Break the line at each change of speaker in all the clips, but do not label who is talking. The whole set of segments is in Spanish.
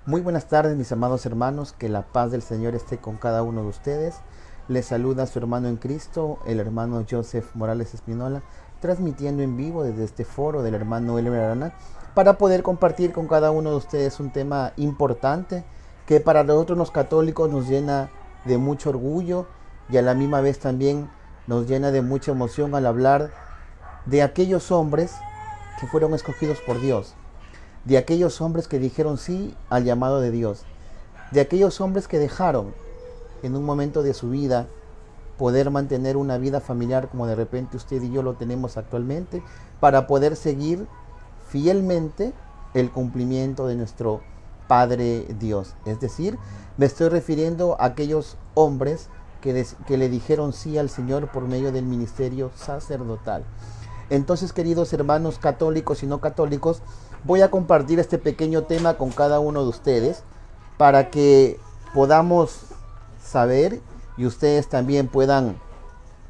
Muy buenas tardes, mis amados hermanos, que la paz del Señor esté con cada uno de ustedes. Les saluda su hermano en Cristo, el hermano Joseph Morales Espinola, transmitiendo en vivo desde este foro del hermano Elmer Arana, para poder compartir con cada uno de ustedes un tema importante que para nosotros los católicos nos llena de mucho orgullo y a la misma vez también nos llena de mucha emoción al hablar de aquellos hombres que fueron escogidos por Dios, de aquellos hombres que dijeron sí al llamado de Dios, de aquellos hombres que dejaron en un momento de su vida poder mantener una vida familiar como de repente usted y yo lo tenemos actualmente, para poder seguir fielmente el cumplimiento de nuestro Padre Dios. Es decir, me estoy refiriendo a aquellos hombres que le dijeron sí al Señor por medio del ministerio sacerdotal. Entonces, queridos hermanos católicos y no católicos, voy a compartir este pequeño tema con cada uno de ustedes para que podamos saber y ustedes también puedan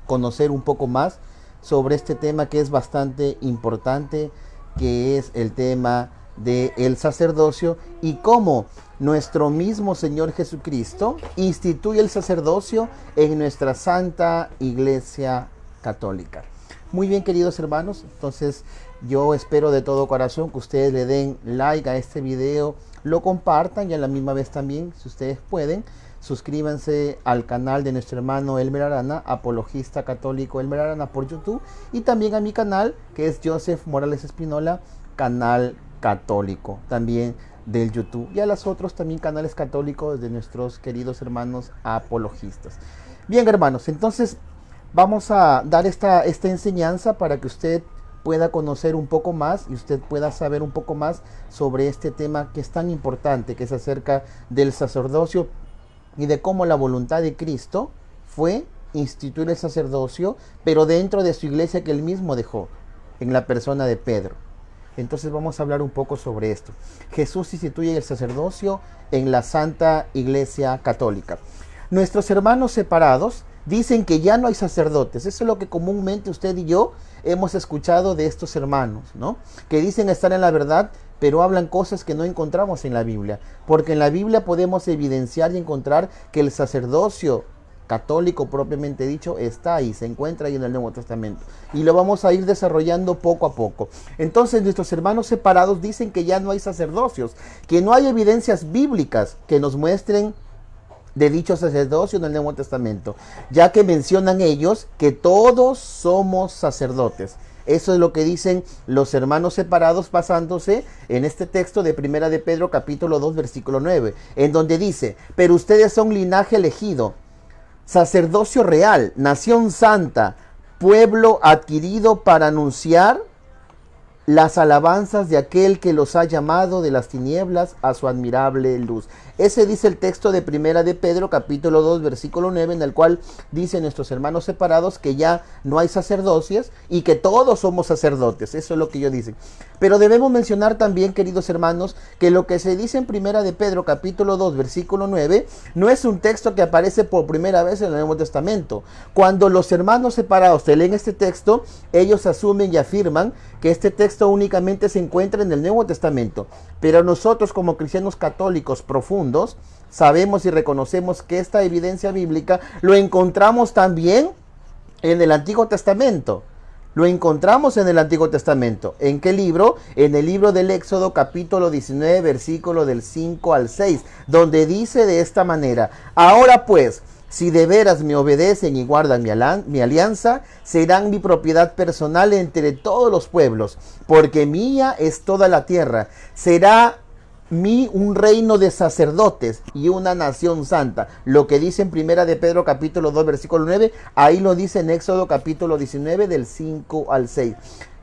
conocer un poco más sobre este tema que es bastante importante, que es el tema del sacerdocio y cómo nuestro mismo Señor Jesucristo instituye el sacerdocio en nuestra Santa Iglesia Católica. Muy bien, queridos hermanos, entonces yo espero de todo corazón que ustedes le den like a este video, lo compartan y a la misma vez también, si ustedes pueden, suscríbanse al canal de nuestro hermano Elmer Arana, apologista católico Elmer Arana por YouTube, y también a mi canal que es Joseph Morales Espinola, canal católico también del YouTube, y a los otros también canales católicos de nuestros queridos hermanos apologistas. Bien, hermanos, entonces vamos a dar esta enseñanza para que usted pueda conocer un poco más y usted pueda saber un poco más sobre este tema que es tan importante, que es acerca del sacerdocio y de cómo la voluntad de Cristo fue instituir el sacerdocio, pero dentro de su iglesia que él mismo dejó, en la persona de Pedro. Entonces vamos a hablar un poco sobre esto. Jesús instituye el sacerdocio en la Santa Iglesia Católica. Nuestros hermanos separados dicen que ya no hay sacerdotes. Eso es lo que comúnmente usted y yo hemos escuchado de estos hermanos, ¿no? Que dicen estar en la verdad, pero hablan cosas que no encontramos en la Biblia. Porque en la Biblia podemos evidenciar y encontrar que el sacerdocio católico propiamente dicho está ahí, se encuentra ahí en el Nuevo Testamento. Y lo vamos a ir desarrollando poco a poco. Entonces nuestros hermanos separados dicen que ya no hay sacerdocios, que no hay evidencias bíblicas que nos muestren de dicho sacerdocio en el Nuevo Testamento, ya que mencionan ellos que todos somos sacerdotes. Eso es lo que dicen los hermanos separados basándose en este texto de Primera de Pedro capítulo 2 versículo 9, en donde dice: pero ustedes son linaje elegido, sacerdocio real, nación santa, pueblo adquirido para anunciar las alabanzas de aquel que los ha llamado de las tinieblas a su admirable luz. Ese dice el texto de Primera de Pedro capítulo 2 versículo 9, en el cual dicen nuestros hermanos separados que ya no hay sacerdocios y que todos somos sacerdotes. Eso es lo que ellos dicen. Pero debemos mencionar también, queridos hermanos, que lo que se dice en Primera de Pedro capítulo 2 versículo 9 no es un texto que aparece por primera vez en el Nuevo Testamento. Cuando los hermanos separados te leen este texto, ellos asumen y afirman que este texto únicamente se encuentra en el Nuevo Testamento. Pero nosotros, como cristianos católicos profundos, sabemos y reconocemos que esta evidencia bíblica lo encontramos también en el Antiguo Testamento. Lo encontramos en el Antiguo Testamento. ¿En qué libro? En el libro del Éxodo capítulo 19 versículo del 5 al 6, donde dice de esta manera: ahora pues, si de veras me obedecen y guardan mi alianza, serán mi propiedad personal entre todos los pueblos, porque mía es toda la tierra. Será mí un reino de sacerdotes y una nación santa. Lo que dice en Primera de Pedro capítulo 2 versículo 9, ahí lo dice en Éxodo capítulo 19 del 5 al 6.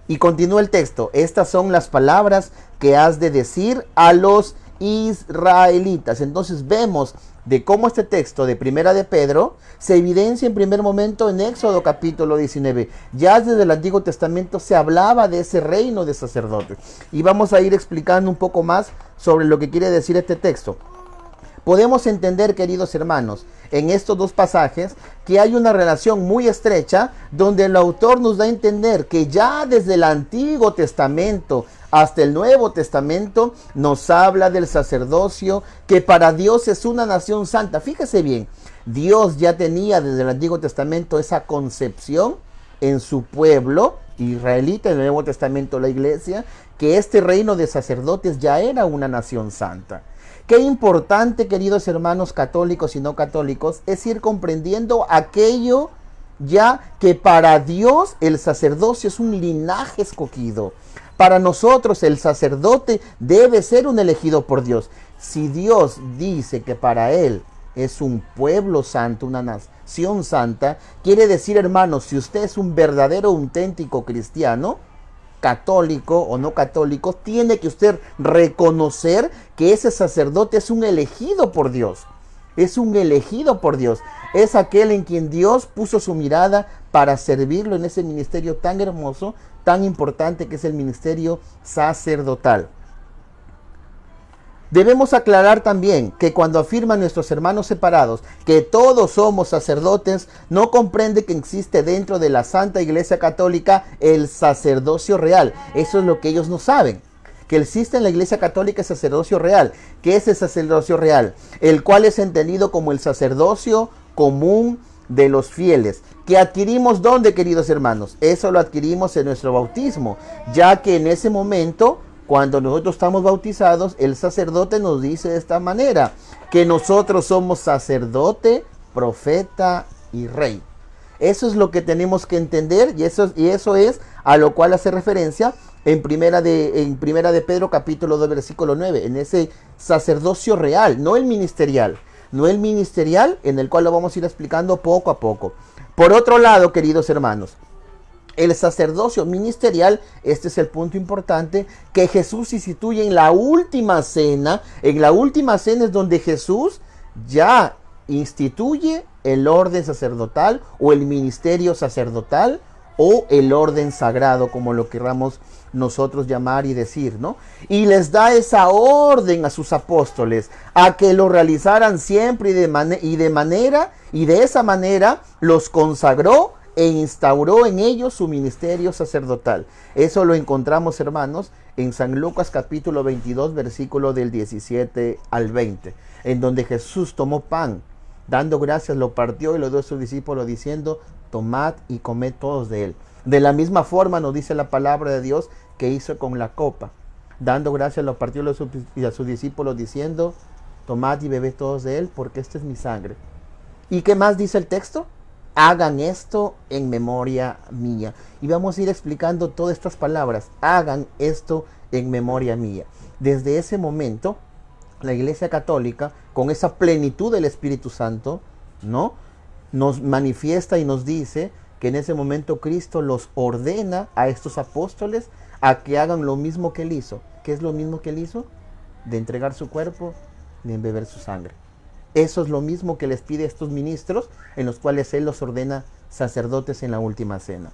Y continúa el texto: estas son las palabras que has de decir a los israelitas. Entonces vemos de cómo este texto de Primera de Pedro se evidencia en primer momento en Éxodo capítulo 19. Ya desde el Antiguo Testamento se hablaba de ese reino de sacerdotes. Y vamos a ir explicando un poco más sobre lo que quiere decir este texto. Podemos entender, queridos hermanos, en estos dos pasajes que hay una relación muy estrecha donde el autor nos da a entender que ya desde el Antiguo Testamento Hasta el Nuevo Testamento nos habla del sacerdocio, que para Dios es una nación santa. Fíjese bien, Dios ya tenía desde el Antiguo Testamento esa concepción en su pueblo israelita, en el Nuevo Testamento la iglesia, que este reino de sacerdotes ya era una nación santa. Qué importante, queridos hermanos católicos y no católicos, es ir comprendiendo aquello ya que para Dios el sacerdocio es un linaje escogido. Para nosotros el sacerdote debe ser un elegido por Dios. Si Dios dice que para Él es un pueblo santo, una nación santa, quiere decir, hermanos, si usted es un verdadero, auténtico cristiano, católico o no católico, tiene que usted reconocer que ese sacerdote es un elegido por Dios. Es un elegido por Dios. Es aquel en quien Dios puso su mirada para servirlo en ese ministerio tan hermoso, tan importante que es el ministerio sacerdotal. Debemos aclarar también que cuando afirman nuestros hermanos separados que todos somos sacerdotes, no comprende que existe dentro de la Santa Iglesia Católica el sacerdocio real. Eso es lo que ellos no saben. Que existe en la Iglesia Católica el sacerdocio real. ¿Qué es el sacerdocio real? El cual es entendido como el sacerdocio común de los fieles. ¿Que adquirimos dónde, queridos hermanos? Eso lo adquirimos en nuestro bautismo, ya que en ese momento, cuando nosotros estamos bautizados, el sacerdote nos dice de esta manera, que nosotros somos sacerdote, profeta y rey. Eso es lo que tenemos que entender, y eso es a lo cual hace referencia en primera de Pedro capítulo 2 versículo 9, en ese sacerdocio real, no el ministerial, en el cual lo vamos a ir explicando poco a poco. Por otro lado, queridos hermanos, el sacerdocio ministerial, este es el punto importante, que Jesús instituye en la última cena. En la última cena es donde Jesús ya instituye el orden sacerdotal o el ministerio sacerdotal o el orden sagrado, como lo queramos nosotros llamar y decir, ¿no? Y les da esa orden a sus apóstoles a que lo realizaran siempre y de esa manera los consagró e instauró en ellos su ministerio sacerdotal. Eso lo encontramos, hermanos, en San Lucas capítulo 22, versículo del 17 al 20, en donde Jesús tomó pan, dando gracias, lo partió y lo dio a sus discípulos diciendo, tomad y comed todos de él. De la misma forma nos dice la palabra de Dios que hizo con la copa, dando gracias, lo partió y a sus discípulos diciendo, tomad y bebed todos de él, porque esta es mi sangre. ¿Y qué más dice el texto? Hagan esto en memoria mía. Y vamos a ir explicando todas estas palabras. Hagan esto en memoria mía. Desde ese momento, la Iglesia Católica, con esa plenitud del Espíritu Santo, ¿no?, nos manifiesta y nos dice que en ese momento Cristo los ordena a estos apóstoles a que hagan lo mismo que él hizo. ¿Qué es lo mismo que él hizo? De entregar su cuerpo, de beber su sangre. Eso es lo mismo que les pide a estos ministros, en los cuales él los ordena sacerdotes en la última cena.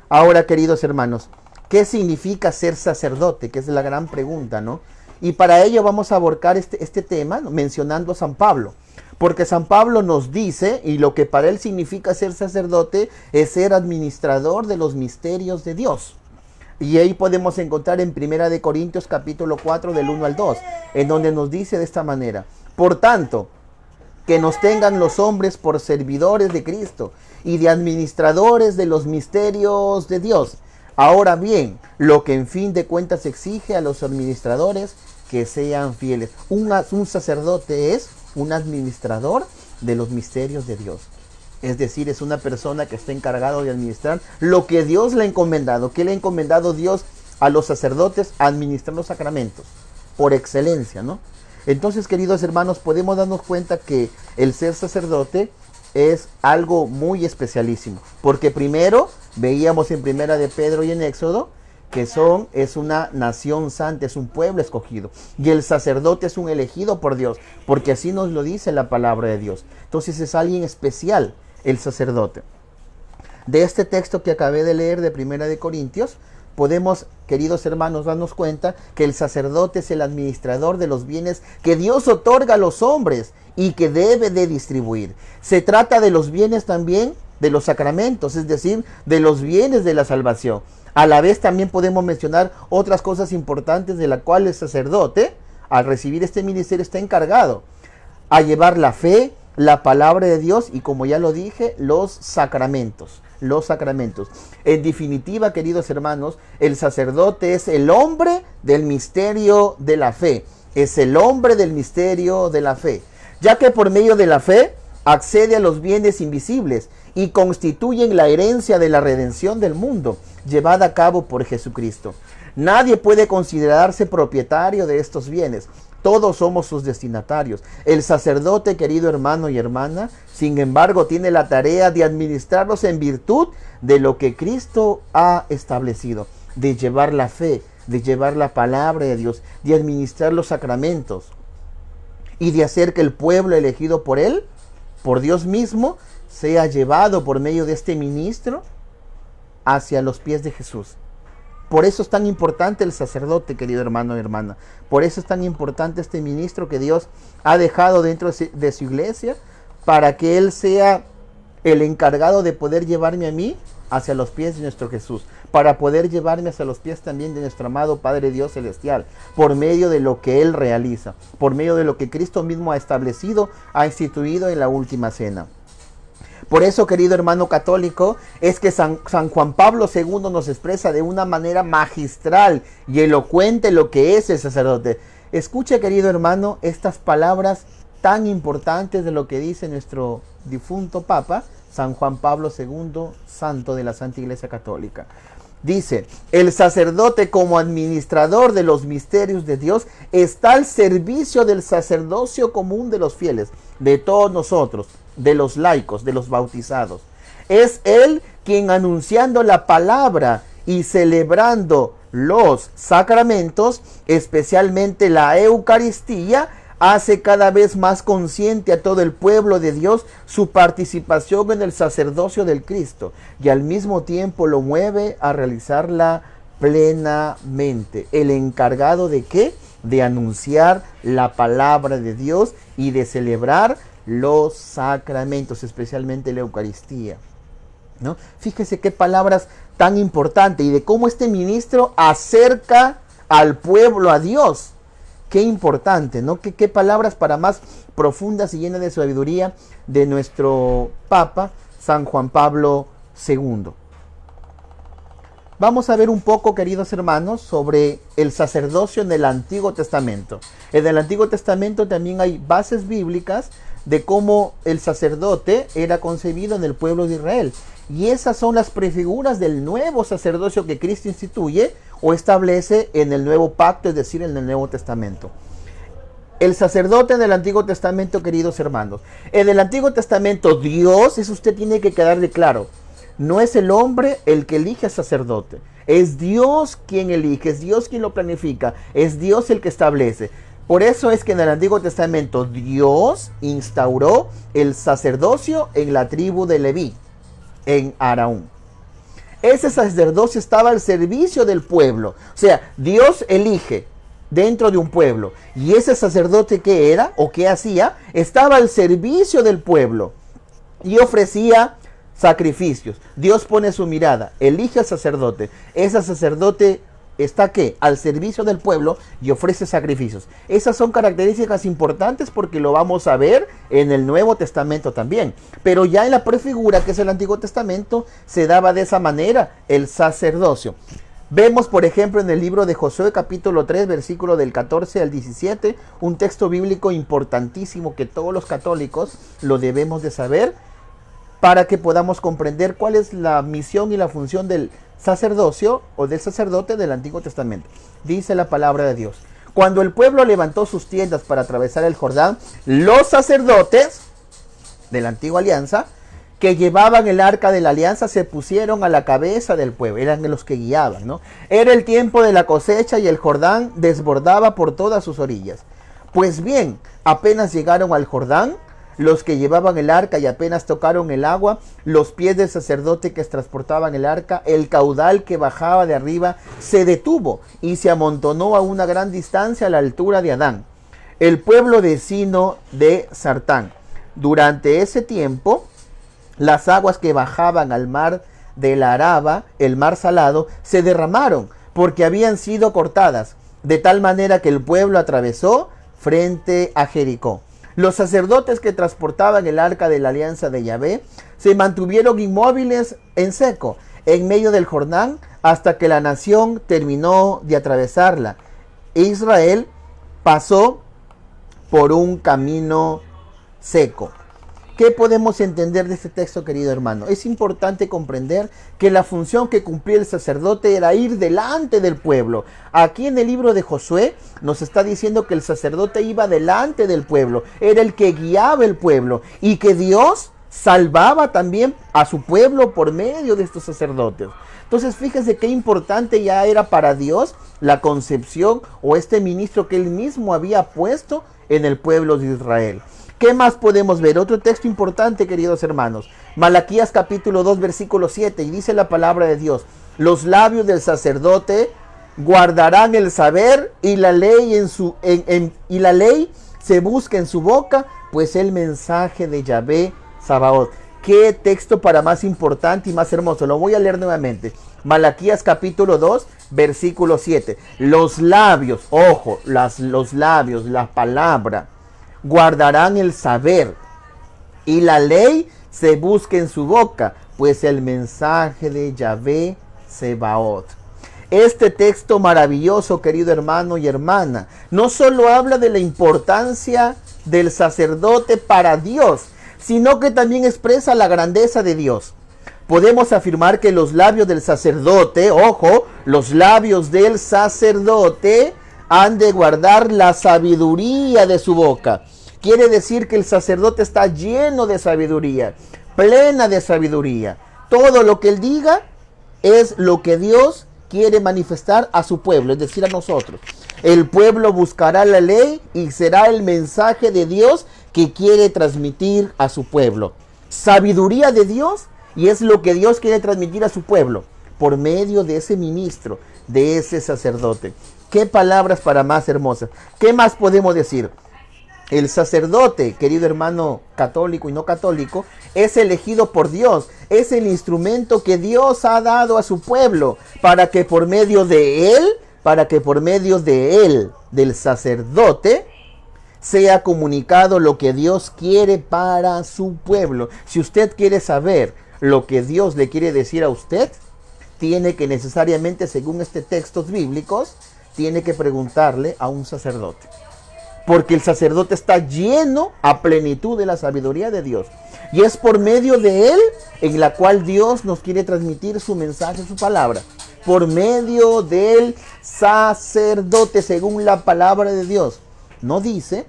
Ahora, queridos hermanos, ¿qué significa ser sacerdote? Que es la gran pregunta, ¿no? Y para ello vamos a abordar este tema, ¿no?, mencionando a San Pablo. Porque San Pablo nos dice, y lo que para él significa ser sacerdote, es ser administrador de los misterios de Dios. Y ahí podemos encontrar en 1 de Corintios capítulo 4 del 1 al 2, en donde nos dice de esta manera, por tanto, que nos tengan los hombres por servidores de Cristo y de administradores de los misterios de Dios. Ahora bien, lo que en fin de cuentas exige a los administradores, que sean fieles. Un sacerdote es un administrador de los misterios de Dios. Es decir, es una persona que está encargado de administrar lo que Dios le ha encomendado. ¿Qué le ha encomendado Dios a los sacerdotes? Administrar los sacramentos, por excelencia, ¿no? Entonces, queridos hermanos, podemos darnos cuenta que el ser sacerdote es algo muy especialísimo. Porque primero, veíamos en Primera de Pedro y en Éxodo, que es una nación santa, es un pueblo escogido. Y el sacerdote es un elegido por Dios, porque así nos lo dice la palabra de Dios. Entonces es alguien especial, el sacerdote. De este texto que acabé de leer de Primera de Corintios, podemos, queridos hermanos, darnos cuenta que el sacerdote es el administrador de los bienes que Dios otorga a los hombres y que debe de distribuir. Se trata de los bienes también de los sacramentos, es decir, de los bienes de la salvación. A la vez también podemos mencionar otras cosas importantes de las cuales el sacerdote, al recibir este ministerio, está encargado a llevar la fe, la palabra de Dios y, como ya lo dije, los sacramentos. Los sacramentos. En definitiva, queridos hermanos, el sacerdote es el hombre del misterio de la fe. Es el hombre del misterio de la fe, ya que por medio de la fe accede a los bienes invisibles y constituyen la herencia de la redención del mundo, llevada a cabo por Jesucristo. Nadie puede considerarse propietario de estos bienes. Todos somos sus destinatarios. El sacerdote, querido hermano y hermana, sin embargo, tiene la tarea de administrarlos en virtud de lo que Cristo ha establecido, de llevar la fe, de llevar la palabra de Dios, de administrar los sacramentos y de hacer que el pueblo elegido por él, por Dios mismo, sea llevado por medio de este ministro hacia los pies de Jesús. Por eso es tan importante el sacerdote, querido hermano y hermana. Por eso es tan importante este ministro que Dios ha dejado dentro de su iglesia, para que él sea el encargado de poder llevarme a mí hacia los pies de nuestro Jesús, para poder llevarme hacia los pies también de nuestro amado Padre Dios Celestial, por medio de lo que él realiza, por medio de lo que Cristo mismo ha establecido, ha instituido en la última cena. Por eso, querido hermano católico, es que San Juan Pablo II nos expresa de una manera magistral y elocuente lo que es el sacerdote. Escuche, querido hermano, estas palabras tan importantes de lo que dice nuestro difunto Papa, San Juan Pablo II, santo de la Santa Iglesia Católica. Dice: el sacerdote, como administrador de los misterios de Dios, está al servicio del sacerdocio común de los fieles, de todos nosotros, de los laicos, de los bautizados. Es él quien, anunciando la palabra y celebrando los sacramentos, especialmente la Eucaristía, hace cada vez más consciente a todo el pueblo de Dios su participación en el sacerdocio del Cristo, y al mismo tiempo lo mueve a realizarla plenamente. ¿El encargado de qué? De anunciar la palabra de Dios y de celebrar los sacramentos, especialmente la Eucaristía, ¿no? Fíjese qué palabras tan importantes, y de cómo este ministro acerca al pueblo a Dios. Qué importante, ¿no? Qué palabras para más profundas y llenas de sabiduría de nuestro Papa, San Juan Pablo II. Vamos a ver un poco, queridos hermanos, sobre el sacerdocio en el Antiguo Testamento. En el Antiguo Testamento también hay bases bíblicas de cómo el sacerdote era concebido en el pueblo de Israel. Y esas son las prefiguras del nuevo sacerdocio que Cristo instituye o establece en el nuevo pacto, es decir, en el Nuevo Testamento. El sacerdote en el Antiguo Testamento, queridos hermanos. En el Antiguo Testamento, Dios, eso usted tiene que quedarle claro, no es el hombre el que elige al sacerdote. Es Dios quien elige, es Dios quien lo planifica, es Dios el que establece. Por eso es que en el Antiguo Testamento Dios instauró el sacerdocio en la tribu de Leví, en Aarón. Ese sacerdocio estaba al servicio del pueblo. O sea, Dios elige dentro de un pueblo. Y ese sacerdote, ¿qué era o qué hacía? Estaba al servicio del pueblo y ofrecía sacrificios. Dios pone su mirada, elige al sacerdote. Ese sacerdote está ¿qué? Al servicio del pueblo y ofrece sacrificios. Esas son características importantes porque lo vamos a ver en el Nuevo Testamento también. Pero ya en la prefigura, que es el Antiguo Testamento, se daba de esa manera el sacerdocio. Vemos, por ejemplo, en el libro de Josué, capítulo 3, versículo del 14 al 17, un texto bíblico importantísimo que todos los católicos lo debemos de saber para que podamos comprender cuál es la misión y la función del sacerdocio o del sacerdote del Antiguo Testamento. Dice la palabra de Dios: cuando el pueblo levantó sus tiendas para atravesar el Jordán, los sacerdotes de la antigua alianza que llevaban el arca de la alianza se pusieron a la cabeza del pueblo, eran los que guiaban, ¿no? Era el tiempo de la cosecha y el Jordán desbordaba por todas sus orillas. Pues bien, apenas llegaron al Jordán, los que llevaban el arca, y apenas tocaron el agua, los pies del sacerdote que transportaban el arca, el caudal que bajaba de arriba se detuvo y se amontonó a una gran distancia a la altura de Adán, el pueblo vecino de Sartán. Durante ese tiempo, las aguas que bajaban al mar de la Araba, el mar Salado, se derramaron porque habían sido cortadas, de tal manera que el pueblo atravesó frente a Jericó. Los sacerdotes que transportaban el arca de la alianza de Yahvé se mantuvieron inmóviles en seco, en medio del Jordán, hasta que la nación terminó de atravesarla. Israel pasó por un camino seco. ¿Qué podemos entender de este texto, querido hermano? Es importante comprender que la función que cumplía el sacerdote era ir delante del pueblo. Aquí en el libro de Josué nos está diciendo que el sacerdote iba delante del pueblo, era el que guiaba el pueblo y que Dios salvaba también a su pueblo por medio de estos sacerdotes. Entonces fíjense qué importante ya era para Dios la concepción o este ministro que él mismo había puesto en el pueblo de Israel. ¿Qué más podemos ver? Otro texto importante, queridos hermanos. Malaquías capítulo 2, versículo 7. Y dice la palabra de Dios: los labios del sacerdote guardarán el saber y la ley y la ley se busca en su boca, pues el mensaje de Yahvé Sabaoth. ¿Qué texto para más importante y más hermoso? Lo voy a leer nuevamente. Malaquías capítulo 2, versículo 7. Los labios, ojo, los labios, la palabra, guardarán el saber y la ley se busca en su boca, pues el mensaje de Yahvé Sebaot. Este texto maravilloso, querido hermano y hermana, no solo habla de la importancia del sacerdote para Dios, sino que también expresa la grandeza de Dios. Podemos afirmar que los labios del sacerdote, ojo, los labios del sacerdote han de guardar la sabiduría de su boca. Quiere decir que el sacerdote está lleno de sabiduría, plena de sabiduría. Todo lo que él diga es lo que Dios quiere manifestar a su pueblo, es decir, a nosotros. El pueblo buscará la ley y será el mensaje de Dios que quiere transmitir a su pueblo. Sabiduría de Dios, y es lo que Dios quiere transmitir a su pueblo por medio de ese ministro, de ese sacerdote. Qué palabras para más hermosas. ¿Qué más podemos decir? El sacerdote, querido hermano católico y no católico, es elegido por Dios. Es el instrumento que Dios ha dado a su pueblo para que por medio de él, del sacerdote, sea comunicado lo que Dios quiere para su pueblo. Si usted quiere saber lo que Dios le quiere decir a usted, tiene que necesariamente, según estos textos bíblicos, tiene que preguntarle a un sacerdote. Porque el sacerdote está lleno a plenitud de la sabiduría de Dios. Y es por medio de él en la cual Dios nos quiere transmitir su mensaje, su palabra. Por medio del sacerdote, según la palabra de Dios. No dice,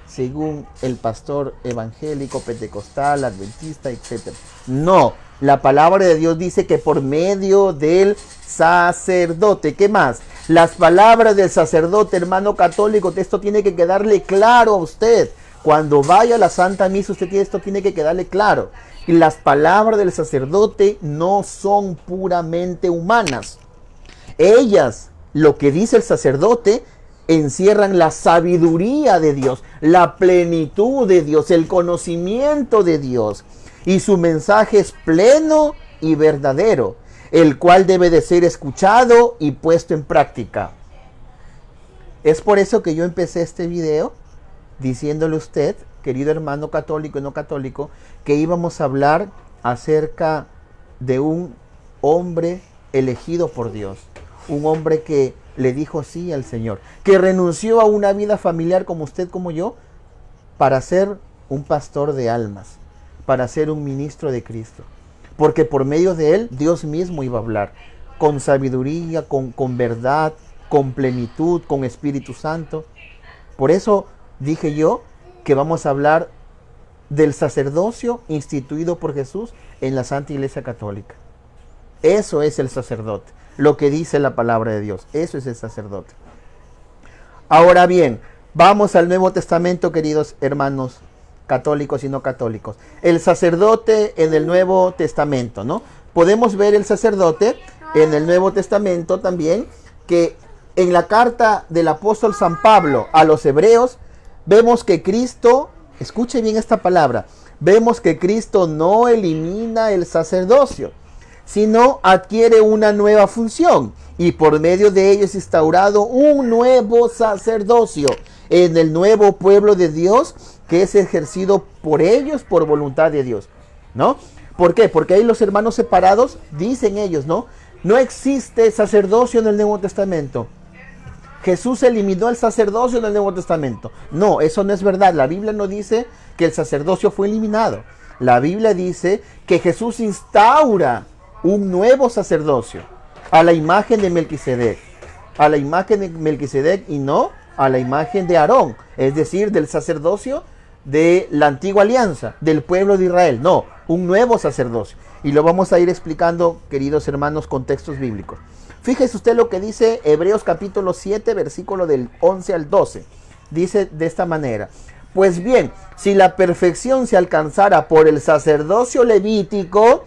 según el pastor evangélico, pentecostal, adventista, etc. No, la palabra de Dios dice que por medio del sacerdote. ¿Qué más? Las palabras del sacerdote, hermano católico, esto tiene que quedarle claro a usted. Cuando vaya a la Santa Misa, esto tiene que quedarle claro. Y las palabras del sacerdote no son puramente humanas. Ellas, lo que dice el sacerdote, encierran la sabiduría de Dios, la plenitud de Dios, el conocimiento de Dios. Y su mensaje es pleno y verdadero, el cual debe de ser escuchado y puesto en práctica. Es por eso que yo empecé este video diciéndole a usted, querido hermano católico y no católico, que íbamos a hablar acerca de un hombre elegido por Dios. Un hombre que le dijo sí al Señor, que renunció a una vida familiar como usted, como yo, para ser un pastor de almas, para ser un ministro de Cristo. Porque por medio de él, Dios mismo iba a hablar con sabiduría, con verdad, con plenitud, con Espíritu Santo. Por eso dije yo que vamos a hablar del sacerdocio instituido por Jesús en la Santa Iglesia Católica. Eso es el sacerdote, lo que dice la palabra de Dios. Eso es el sacerdote. Ahora bien, vamos al Nuevo Testamento, queridos hermanos católicos y no católicos. El sacerdote en el Nuevo Testamento, ¿no? Podemos ver el sacerdote en el Nuevo Testamento también, que en la carta del apóstol San Pablo a los hebreos, vemos que Cristo, escuche bien esta palabra, vemos que Cristo no elimina el sacerdocio, sino adquiere una nueva función y por medio de ello es instaurado un nuevo sacerdocio en el nuevo pueblo de Dios que es ejercido por ellos por voluntad de Dios, ¿no? ¿Por qué? Porque ahí los hermanos separados dicen ellos, ¿no? No existe sacerdocio en el Nuevo Testamento. Jesús eliminó el sacerdocio en el Nuevo Testamento. No, eso no es verdad. La Biblia no dice que el sacerdocio fue eliminado. La Biblia dice que Jesús instaura un nuevo sacerdocio a la imagen de Melquisedec. A la imagen de Melquisedec y no a la imagen de Aarón. Es decir, del sacerdocio de la antigua alianza, del pueblo de Israel. No, un nuevo sacerdocio. Y lo vamos a ir explicando, queridos hermanos, con textos bíblicos. Fíjese usted lo que dice Hebreos capítulo 7, versículo del 11 al 12. Dice de esta manera: pues bien, si la perfección se alcanzara por el sacerdocio levítico,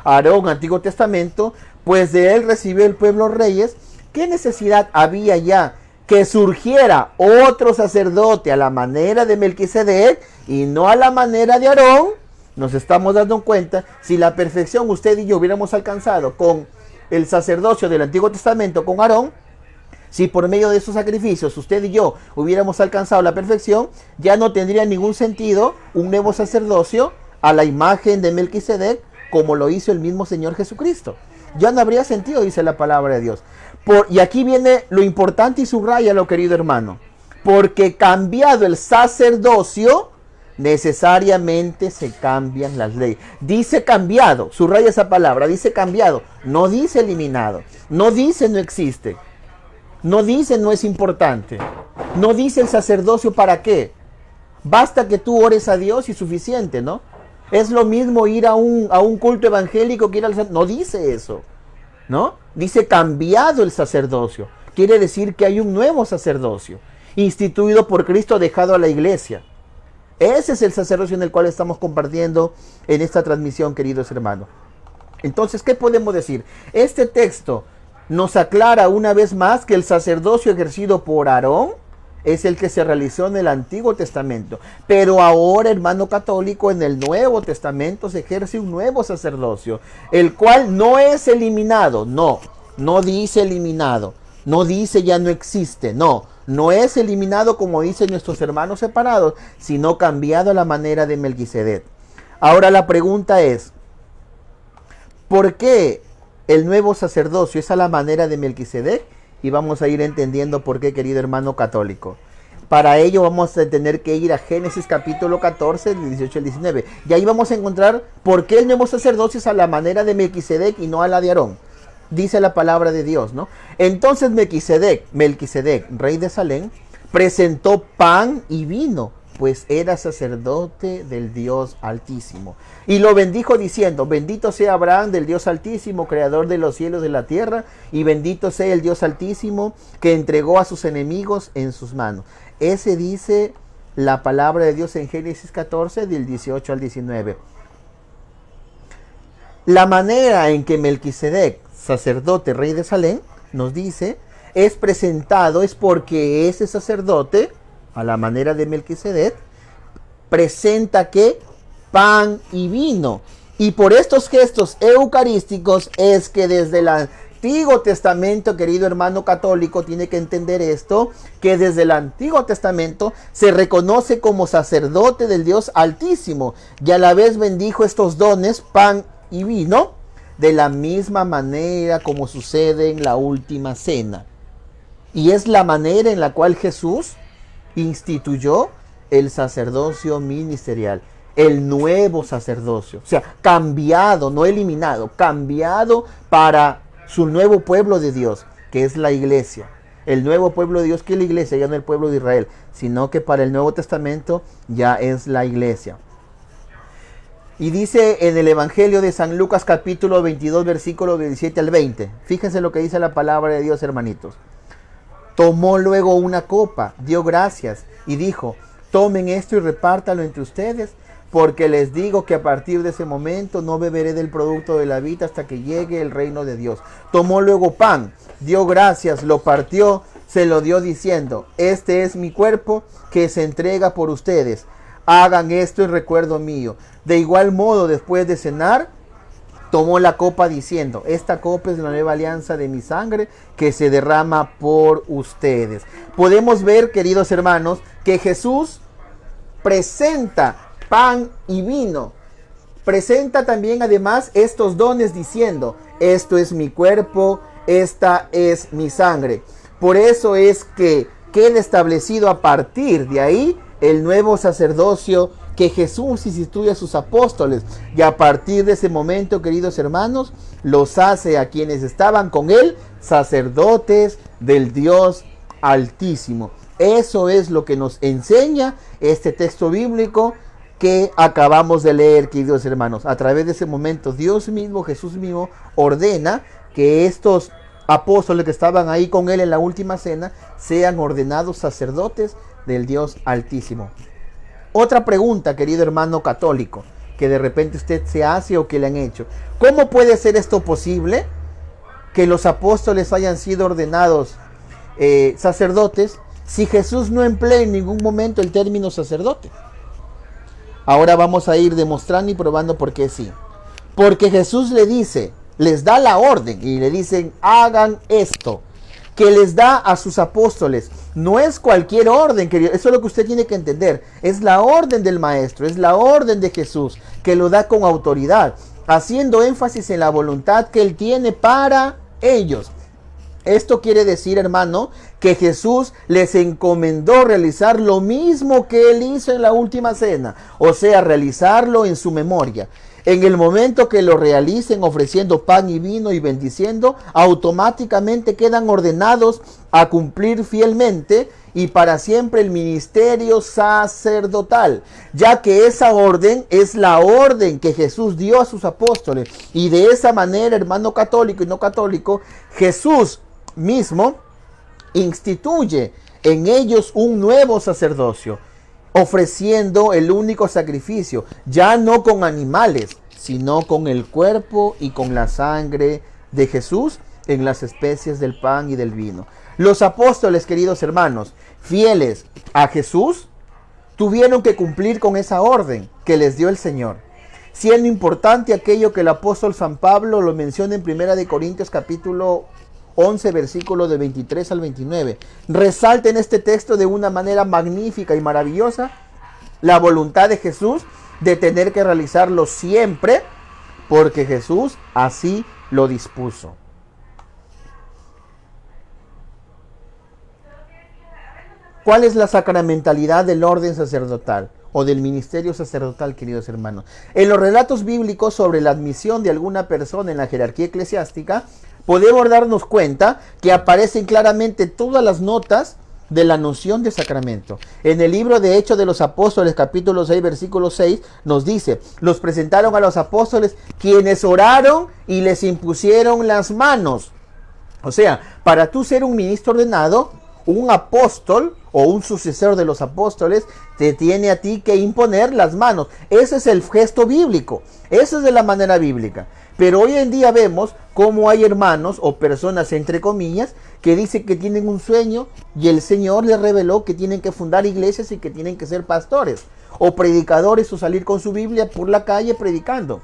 Aarón, Antiguo Testamento, pues de él recibió el pueblo reyes, ¿qué necesidad había ya que surgiera otro sacerdote a la manera de Melquisedec y no a la manera de Aarón? Nos estamos dando cuenta, si la perfección usted y yo hubiéramos alcanzado con el sacerdocio del Antiguo Testamento, con Aarón, si por medio de esos sacrificios usted y yo hubiéramos alcanzado la perfección, ya no tendría ningún sentido un nuevo sacerdocio a la imagen de Melquisedec, como lo hizo el mismo Señor Jesucristo. Ya no habría sentido, dice la palabra de Dios. Y aquí viene lo importante y subrayalo, querido hermano. Porque cambiado el sacerdocio, necesariamente se cambian las leyes. Dice cambiado, subraya esa palabra, dice cambiado, no dice eliminado, no dice no existe, no dice no es importante, no dice el sacerdocio para qué. Basta que tú ores a Dios y suficiente, ¿no? Es lo mismo ir a un culto evangélico que ir al sacerdocio. No dice eso, ¿no? Dice cambiado el sacerdocio. Quiere decir que hay un nuevo sacerdocio, instituido por Cristo, dejado a la iglesia. Ese es el sacerdocio en el cual estamos compartiendo en esta transmisión, queridos hermanos. Entonces, ¿qué podemos decir? Este texto nos aclara una vez más que el sacerdocio ejercido por Aarón es el que se realizó en el Antiguo Testamento. Pero ahora, hermano católico, en el Nuevo Testamento se ejerce un nuevo sacerdocio, el cual no es eliminado. No dice eliminado. No dice ya no existe. No es eliminado como dicen nuestros hermanos separados, sino cambiado a la manera de Melquisedec. Ahora la pregunta es, ¿por qué el nuevo sacerdocio es a la manera de Melquisedec? Y vamos a ir entendiendo por qué, querido hermano católico. Para ello vamos a tener que ir a Génesis capítulo 14, del 18 al 19. Y ahí vamos a encontrar por qué el nuevo sacerdocio es a la manera de Melquisedec y no a la de Aarón. Dice la palabra de Dios, ¿no? Entonces Melquisedec, rey de Salem, presentó pan y vino, pues era sacerdote del Dios Altísimo. Y lo bendijo diciendo: bendito sea Abraham del Dios Altísimo, creador de los cielos y de la tierra, y bendito sea el Dios Altísimo, que entregó a sus enemigos en sus manos. Ese dice la palabra de Dios en Génesis 14, del 18 al 19. La manera en que Melquisedec, sacerdote, rey de Salem, nos dice, es presentado, es porque ese sacerdote, a la manera de Melquisedec, presenta que pan y vino. Y por estos gestos eucarísticos es que desde el Antiguo Testamento, querido hermano católico, tiene que entender esto, que desde el Antiguo Testamento se reconoce como sacerdote del Dios Altísimo, y a la vez bendijo estos dones, pan y vino, de la misma manera como sucede en la última cena. Y es la manera en la cual Jesús instituyó el sacerdocio ministerial, el nuevo sacerdocio, o sea, cambiado, no eliminado, cambiado para su nuevo pueblo de Dios, que es la iglesia. El nuevo pueblo de Dios, que es la iglesia, ya no el pueblo de Israel, sino que para el Nuevo Testamento ya es la iglesia. Y dice en el Evangelio de San Lucas capítulo 22, versículo 17 al 20. Fíjense lo que dice la palabra de Dios, hermanitos. Tomó luego una copa, dio gracias y dijo: tomen esto y repártalo entre ustedes, porque les digo que a partir de ese momento no beberé del producto de la vid hasta que llegue el reino de Dios. Tomó luego pan, dio gracias, lo partió, se lo dio diciendo: este es mi cuerpo que se entrega por ustedes. hagan esto en recuerdo mío. De igual modo, después de cenar, tomó la copa diciendo, esta copa es la nueva alianza de mi sangre que se derrama por ustedes. Podemos ver, queridos hermanos, que Jesús presenta pan y vino. Presenta también además estos dones diciendo, esto es mi cuerpo, esta es mi sangre. Por eso es que queda establecido a partir de ahí el nuevo sacerdocio que Jesús instituye a sus apóstoles. Y a partir de ese momento, queridos hermanos, los hace a quienes estaban con él sacerdotes del Dios Altísimo. Eso es lo que nos enseña este texto bíblico que acabamos de leer, queridos hermanos. A través de ese momento, Dios mismo, Jesús mismo, ordena que estos apóstoles que estaban ahí con él en la última cena sean ordenados sacerdotes del Dios Altísimo. Otra pregunta, querido hermano católico, que de repente usted se hace o que le han hecho. ¿Cómo puede ser esto posible? Que los apóstoles hayan sido ordenados sacerdotes si Jesús no emplea en ningún momento el término sacerdote. Ahora vamos a ir demostrando y probando por qué sí. Porque Jesús le dice, les da la orden y le dicen, hagan esto, que les da a sus apóstoles. No es cualquier orden, querido. Eso es lo que usted tiene que entender. Es la orden del Maestro, es la orden de Jesús, que lo da con autoridad, haciendo énfasis en la voluntad que Él tiene para ellos. Esto quiere decir, hermano, que Jesús les encomendó realizar lo mismo que Él hizo en la última cena, o sea, realizarlo en su memoria. En el momento que lo realicen ofreciendo pan y vino y bendiciendo, automáticamente quedan ordenados a cumplir fielmente y para siempre el ministerio sacerdotal, ya que esa orden es la orden que Jesús dio a sus apóstoles. Y de esa manera, hermano católico y no católico, Jesús mismo instituye en ellos un nuevo sacerdocio, ofreciendo el único sacrificio, ya no con animales, sino con el cuerpo y con la sangre de Jesús en las especies del pan y del vino. Los apóstoles, queridos hermanos, fieles a Jesús, tuvieron que cumplir con esa orden que les dio el Señor, siendo importante aquello que el apóstol San Pablo lo menciona en 1 Corintios capítulo 11, versículos de 23 al 29. Resalta en este texto de una manera magnífica y maravillosa la voluntad de Jesús de tener que realizarlo siempre, porque Jesús así lo dispuso. ¿Cuál es la sacramentalidad del orden sacerdotal o del ministerio sacerdotal, queridos hermanos? En los relatos bíblicos sobre la admisión de alguna persona en la jerarquía eclesiástica, podemos darnos cuenta que aparecen claramente todas las notas de la noción de sacramento. En el libro de Hechos de los Apóstoles, capítulo 6, versículo 6, nos dice, los presentaron a los apóstoles, quienes oraron y les impusieron las manos. O sea, para tú ser un ministro ordenado, un apóstol o un sucesor de los apóstoles te tiene a ti que imponer las manos. Ese es el gesto bíblico, esa es de la manera bíblica. Pero hoy en día vemos cómo hay hermanos o personas, entre comillas, que dicen que tienen un sueño y el Señor les reveló que tienen que fundar iglesias y que tienen que ser pastores o predicadores o salir con su Biblia por la calle predicando.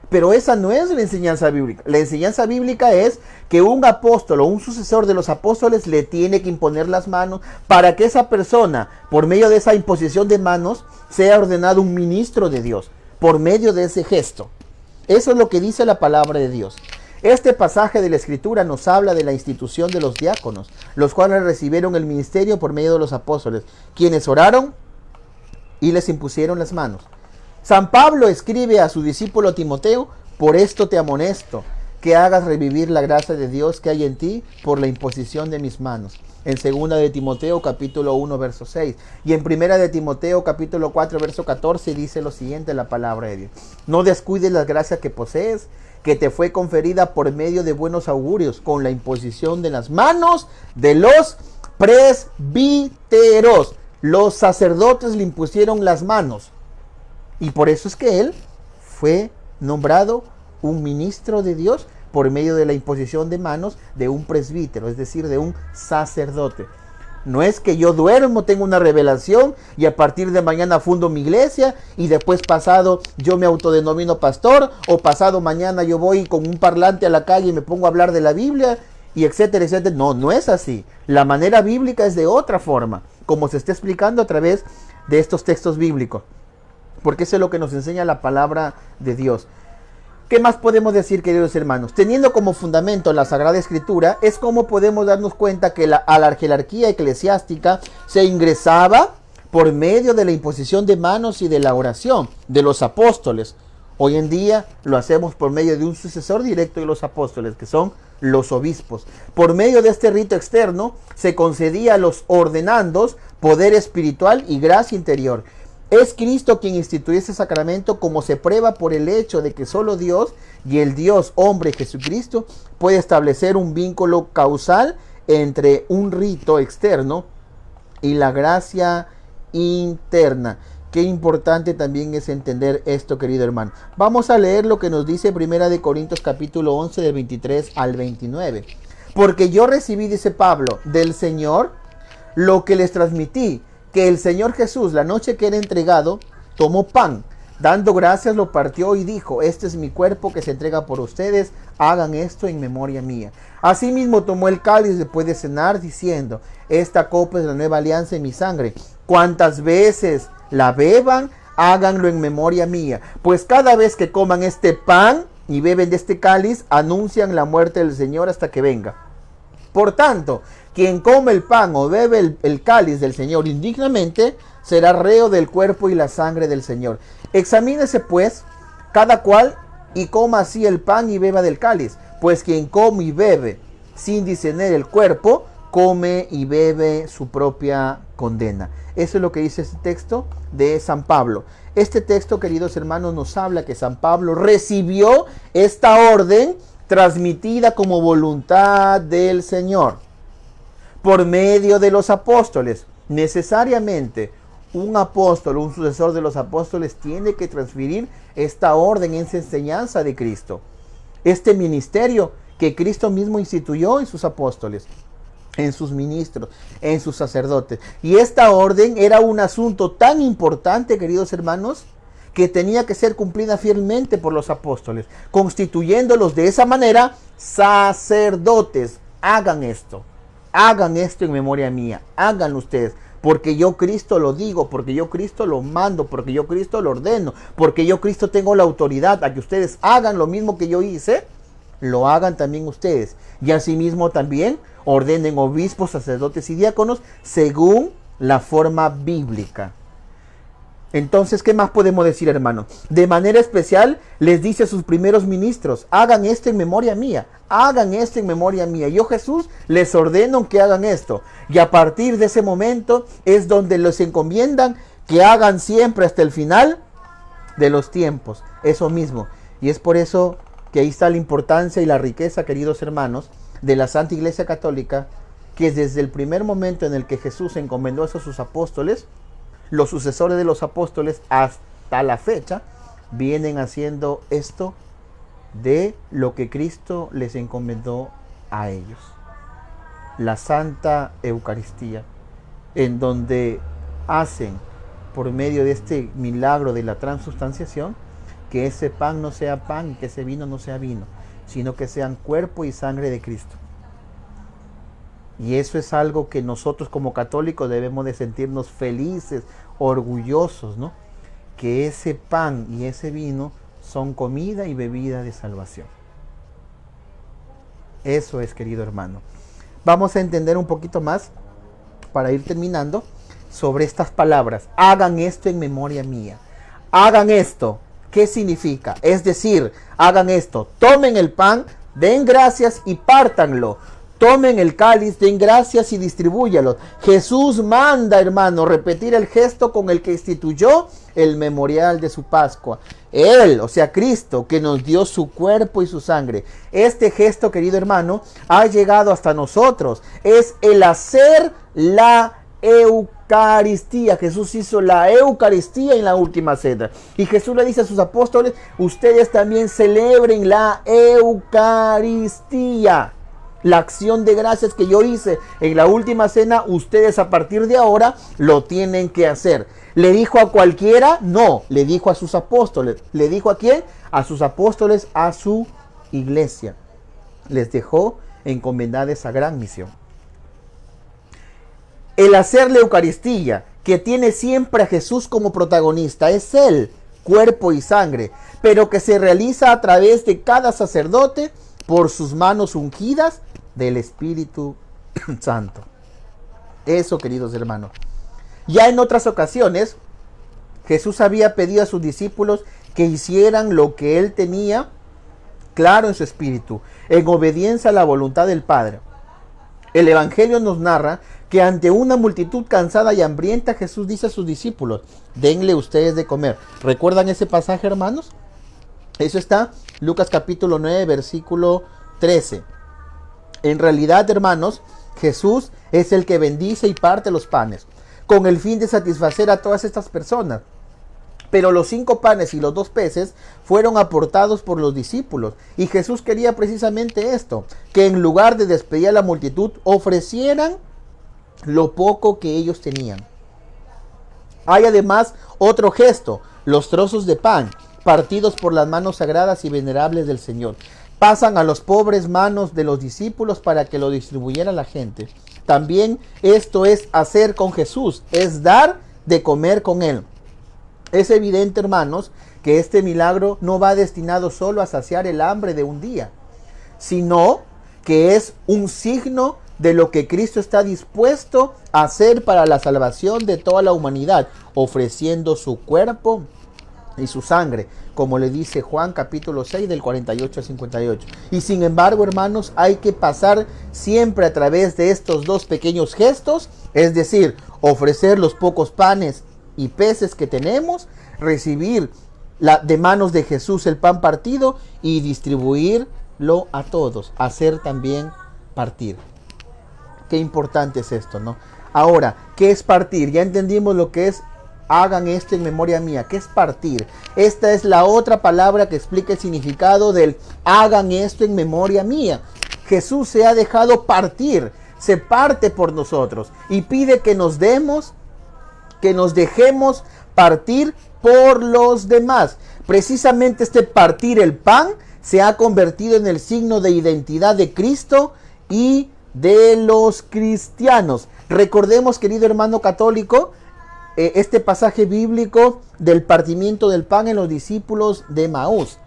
Pero esa no es la enseñanza bíblica. La enseñanza bíblica es que un apóstol o un sucesor de los apóstoles le tiene que imponer las manos para que esa persona, por medio de esa imposición de manos, sea ordenado un ministro de Dios, por medio de ese gesto. Eso es lo que dice la palabra de Dios. Este pasaje de la Escritura nos habla de la institución de los diáconos, los cuales recibieron el ministerio por medio de los apóstoles, quienes oraron y les impusieron las manos. San Pablo escribe a su discípulo Timoteo, por esto te amonesto, que hagas revivir la gracia de Dios que hay en ti por la imposición de mis manos. En 2 de Timoteo capítulo 1 verso 6 y en 1 de Timoteo capítulo 4 verso 14 dice lo siguiente la palabra de Dios. No descuides la gracia que posees, que te fue conferida por medio de buenos augurios, con la imposición de las manos de los presbíteros. Los sacerdotes le impusieron las manos. Y por eso es que él fue nombrado un ministro de Dios por medio de la imposición de manos de un presbítero, es decir, de un sacerdote. No es que yo duermo, tengo una revelación y a partir de mañana fundo mi iglesia y después pasado yo me autodenomino pastor, o pasado mañana yo voy con un parlante a la calle y me pongo a hablar de la Biblia y etcétera, etcétera. No, no es así. La manera bíblica es de otra forma, como se está explicando a través de estos textos bíblicos, porque eso es lo que nos enseña la palabra de Dios. ¿Qué más podemos decir, queridos hermanos? Teniendo como fundamento la Sagrada Escritura, es como podemos darnos cuenta que a la jerarquía eclesiástica se ingresaba por medio de la imposición de manos y de la oración de los apóstoles. Hoy en día lo hacemos por medio de un sucesor directo de los apóstoles, que son los obispos. Por medio de este rito externo se concedía a los ordenandos poder espiritual y gracia interior. Es Cristo quien instituye ese sacramento, como se prueba por el hecho de que solo Dios y el Dios hombre Jesucristo puede establecer un vínculo causal entre un rito externo y la gracia interna. Qué importante también es entender esto, querido hermano. Vamos a leer lo que nos dice 1 Corintios capítulo 11 del 23 al 29. Porque yo recibí, dice Pablo, del Señor lo que les transmití, que el Señor Jesús, la noche que era entregado, tomó pan, dando gracias lo partió y dijo: este es mi cuerpo que se entrega por ustedes, hagan esto en memoria mía. Asimismo tomó el cáliz después de cenar, diciendo: esta copa es la nueva alianza en mi sangre, cuantas veces la beban, háganlo en memoria mía. Pues cada vez que coman este pan y beben de este cáliz, anuncian la muerte del Señor hasta que venga. Por tanto, quien come el pan o bebe el cáliz del Señor indignamente, será reo del cuerpo y la sangre del Señor. Examínese pues cada cual y coma así el pan y beba del cáliz. Pues quien come y bebe sin discernir el cuerpo, come y bebe su propia condena. Eso es lo que dice este texto de San Pablo. Este texto, queridos hermanos, nos habla que San Pablo recibió esta orden transmitida como voluntad del Señor por medio de los apóstoles. Necesariamente un apóstol, un sucesor de los apóstoles, tiene que transferir esta orden, esa enseñanza de Cristo, este ministerio que Cristo mismo instituyó en sus apóstoles, en sus ministros, en sus sacerdotes. Y esta orden era un asunto tan importante, queridos hermanos, que tenía que ser cumplida fielmente por los apóstoles, constituyéndolos de esa manera sacerdotes. Hagan esto en memoria mía, háganlo ustedes, porque yo Cristo lo digo, porque yo Cristo lo mando, porque yo Cristo lo ordeno, porque yo Cristo tengo la autoridad a que ustedes hagan lo mismo que yo hice, lo hagan también ustedes. Y asimismo también ordenen obispos, sacerdotes y diáconos según la forma bíblica. Entonces, ¿qué más podemos decir, hermanos? De manera especial les dice a sus primeros ministros: hagan esto en memoria mía, hagan esto en memoria mía. Yo, Jesús, les ordeno que hagan esto. Y a partir de ese momento es donde les encomiendan que hagan siempre hasta el final de los tiempos. Eso mismo. Y es por eso que ahí está la importancia y la riqueza, queridos hermanos, de la Santa Iglesia Católica, que desde el primer momento en el que Jesús encomendó eso a sus apóstoles, los sucesores de los apóstoles hasta la fecha vienen haciendo esto de lo que Cristo les encomendó a ellos. La Santa Eucaristía, en donde hacen por medio de este milagro de la transubstanciación que ese pan no sea pan y que ese vino no sea vino, sino que sean cuerpo y sangre de Cristo. Y eso es algo que nosotros como católicos debemos de sentirnos felices, orgullosos, ¿no? Que ese pan y ese vino son comida y bebida de salvación. Eso es, querido hermano. Vamos a entender un poquito más, para ir terminando, sobre estas palabras. Hagan esto en memoria mía. Hagan esto. ¿Qué significa? Es decir, hagan esto. Tomen el pan, den gracias y pártanlo. Tomen el cáliz, den gracias y distribúyalo. Jesús manda, hermano, repetir el gesto con el que instituyó el memorial de su Pascua. Él, o sea, Cristo, que nos dio su cuerpo y su sangre. Este gesto, querido hermano, ha llegado hasta nosotros. Es el hacer la Eucaristía. Jesús hizo la Eucaristía en la última cena. Y Jesús le dice a sus apóstoles: ustedes también celebren la Eucaristía. La acción de gracias que yo hice en la última cena, ustedes a partir de ahora lo tienen que hacer. ¿Le dijo a cualquiera? No, le dijo a sus apóstoles. ¿Le dijo a quién? A sus apóstoles, a su iglesia. Les dejó encomendada esa gran misión. El hacer la Eucaristía, que tiene siempre a Jesús como protagonista, es Él, cuerpo y sangre, pero que se realiza a través de cada sacerdote por sus manos ungidas del Espíritu Santo. Eso, queridos hermanos. Ya en otras ocasiones, Jesús había pedido a sus discípulos que hicieran lo que Él tenía claro en su espíritu, en obediencia a la voluntad del Padre. El Evangelio nos narra que ante una multitud cansada y hambrienta, Jesús dice a sus discípulos: denle ustedes de comer. ¿Recuerdan ese pasaje, hermanos? Eso está Lucas capítulo 9, versículo 13. En realidad, hermanos, Jesús es el que bendice y parte los panes, con el fin de satisfacer a todas estas personas. Pero los 5 panes y los 2 peces fueron aportados por los discípulos. Y Jesús quería precisamente esto, que en lugar de despedir a la multitud, ofrecieran lo poco que ellos tenían. Hay además otro gesto: los trozos de pan, partidos por las manos sagradas y venerables del Señor, pasan a los pobres manos de los discípulos para que lo distribuyera a la gente. También esto es hacer con Jesús, es dar de comer con Él. Es evidente, hermanos, que este milagro no va destinado solo a saciar el hambre de un día, sino que es un signo de lo que Cristo está dispuesto a hacer para la salvación de toda la humanidad, ofreciendo su cuerpo y su sangre, como le dice Juan capítulo 6 del 48 al 58. Y sin embargo, hermanos, hay que pasar siempre a través de estos 2 pequeños gestos, es decir, ofrecer los pocos panes y peces que tenemos, recibir de manos de Jesús el pan partido y distribuirlo a todos, hacer también partir. Qué importante es esto, ¿no? Ahora, ¿qué es partir? Ya entendimos lo que es hagan esto en memoria mía. ¿Qué es partir? Esta es la otra palabra que explica el significado del hagan esto en memoria mía. Jesús se ha dejado partir, se parte por nosotros y pide que nos dejemos partir por los demás. Precisamente este partir el pan se ha convertido en el signo de identidad de Cristo y de los cristianos. Recordemos, querido hermano católico, este pasaje bíblico del partimiento del pan en los discípulos de Maús.